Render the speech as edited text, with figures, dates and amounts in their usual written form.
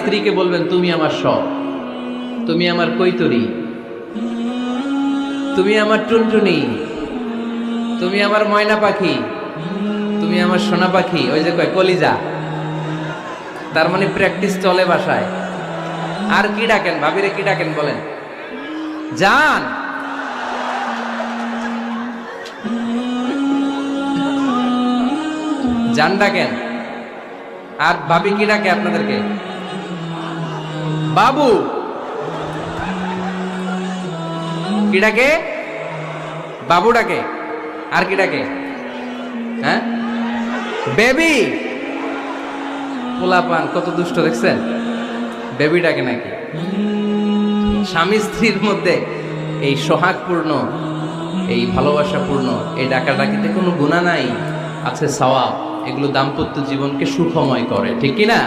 স্ত্রীকে বলবেন তুমি আমার সব, তুমি আমার কৈতরি, তুমি আমার টুনটুনি, তুমি আমার ময়না পাখি, তুমি আমার সোনা পাখি। ওই যে কয় কলিজা, তার মানে প্র্যাকটিস চলে বাসায়। আর কি ডাকেন ভাবিরে, কি ডাকেন বলেন? জান। জান ডাকেন। আর ভাবি কি ডাকে আপনাদেরকে? বাবু। কি ডাকে? বাবু ডাকে। আর কি ডাকে? হ্যাঁ, বেবি। পোলাপান কত দুষ্ট দেখছেন, বেবি ডাকে নাকি? স্বামী স্ত্রীর মধ্যে এই সোহাগপূর্ণ, এই ভালোবাসাপূর্ণ এই ডাকাডাকিতে কোনো গুনাহ নাই, আছে সওয়াব। এগুলো দাম্পত্য জীবনকে সুখময় করে, ঠিক কি না?